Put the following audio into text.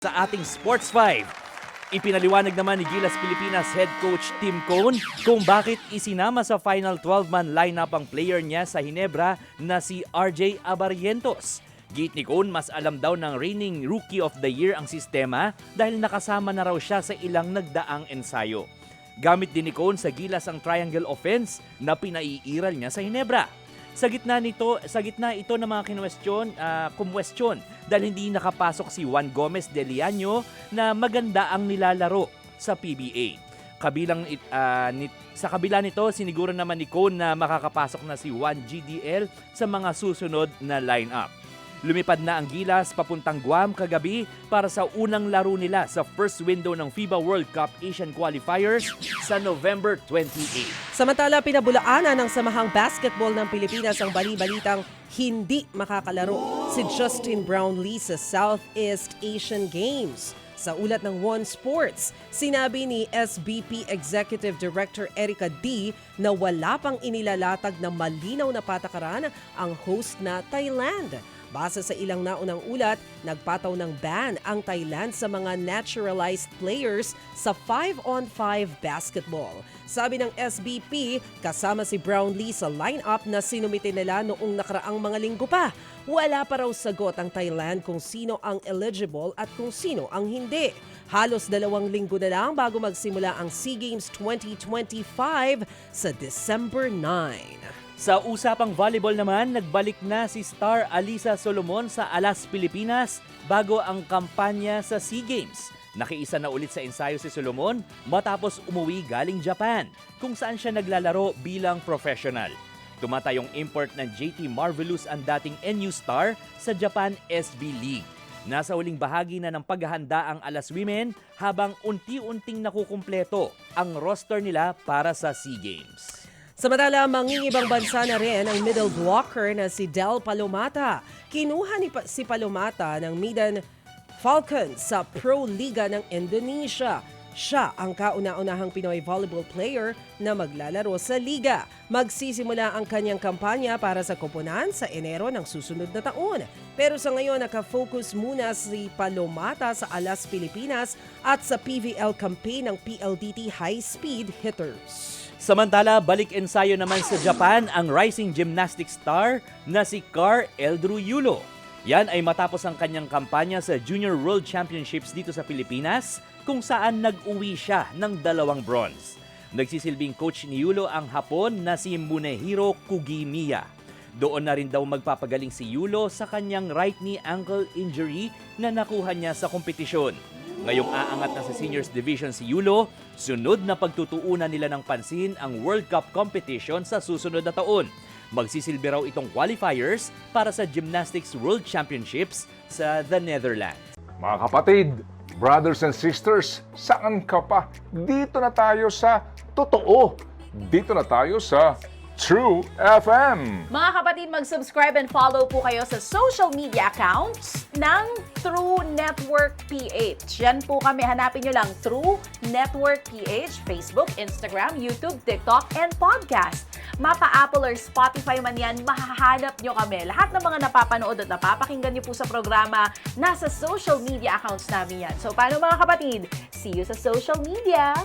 Sa ating Sports 5, ipinaliwanag naman ni Gilas Pilipinas head coach Tim Cone kung bakit isinama sa final 12-man lineup ang player niya sa Hinebra na si RJ Abarrientos. Git ni Cone, mas alam daw ng reigning Rookie of the Year ang sistema dahil nakasama na raw siya sa ilang nagdaang ensayo. Gamit din ni Cone sa Gilas ang triangle offense na pinaiiral niya sa Hinebra. Sa gitna ito ng mga kumwestiyon dahil hindi nakapasok si Juan Gomez de Liaño na maganda ang nilalaro sa PBA. Sa kabila nito, siniguro naman ni Cone na makakapasok na si Juan GDL sa mga susunod na lineup. Lumipad na ang Gilas papuntang Guam kagabi para sa unang laro nila sa first window ng FIBA World Cup Asian Qualifiers sa November 28. Samantala, pinabulaanan ng Samahang Basketball ng Pilipinas ang bali-balitang hindi makakalaro si Justin Brownlee sa Southeast Asian Games. Sa ulat ng One Sports, sinabi ni SBP Executive Director Erica D na wala pang inilalatag na malinaw na patakaran ang host na Thailand. Base sa ilang naunang ulat, nagpataw ng ban ang Thailand sa mga naturalized players sa 5-on-5 basketball. Sabi ng SBP, kasama si Brownlee sa lineup na sinumite nila noong nakaraang mga linggo pa. Wala pa raw sagot ang Thailand kung sino ang eligible at kung sino ang hindi. Halos 2 linggo na lang bago magsimula ang SEA Games 2025 sa December 9. Sa usapang volleyball naman, nagbalik na si star Alisa Solomon sa Alas, Pilipinas bago ang kampanya sa SEA Games. Nakiisa na ulit sa ensayo si Solomon matapos umuwi galing Japan, kung saan siya naglalaro bilang professional. Tumatayong import ng JT Marvelous ang dating NU star sa Japan SB League. Nasa huling bahagi na ng paghahanda ang Alas Women habang unti-unting nakukumpleto ang roster nila para sa SEA Games. Samantala, mangingibang bansa na rin ang middle blocker na si Del Palomata. Kinuha si Palomata ng Medan Falcons sa Pro Liga ng Indonesia. Siya ang kauna-unahang Pinoy volleyball player na maglalaro sa liga. Magsisimula ang kanyang kampanya para sa koponan sa Enero ng susunod na taon. Pero sa ngayon, nakafocus muna si Palomata sa Alas, Pilipinas at sa PVL campaign ng PLDT High Speed Hitters. Samantala, balik ensayo naman sa Japan ang rising gymnastics star na si Car Eldru Yulo. Yan ay matapos ang kanyang kampanya sa Junior World Championships dito sa Pilipinas, kung saan nag-uwi siya ng 2 bronze. Nagsisilbing coach ni Yulo ang Hapon na si Munehiro Kugimiya. Doon na rin daw magpapagaling si Yulo sa kanyang right knee ankle injury na nakuha niya sa kompetisyon. Ngayong aangat na sa Seniors Division si Yulo, sunod na pagtutuunan nila ng pansin ang World Cup competition sa susunod na taon. Magsisilbi raw itong qualifiers para sa Gymnastics World Championships sa the Netherlands. Mga kapatid, brothers and sisters, saan ka pa? Dito na tayo sa Totoo. Dito na tayo sa True FM. Mga kapatid, mag-subscribe and follow po kayo sa social media accounts ng True Network PH. Yan po kami, hanapin nyo lang True Network PH, Facebook, Instagram, YouTube, TikTok, and podcast. Mapa Apple or Spotify man yan, mahahanap nyo kami. Lahat ng mga napapanood at napapakinggan nyo po sa programa, nasa social media accounts namin yan. So paano mga kapatid? See you sa social media!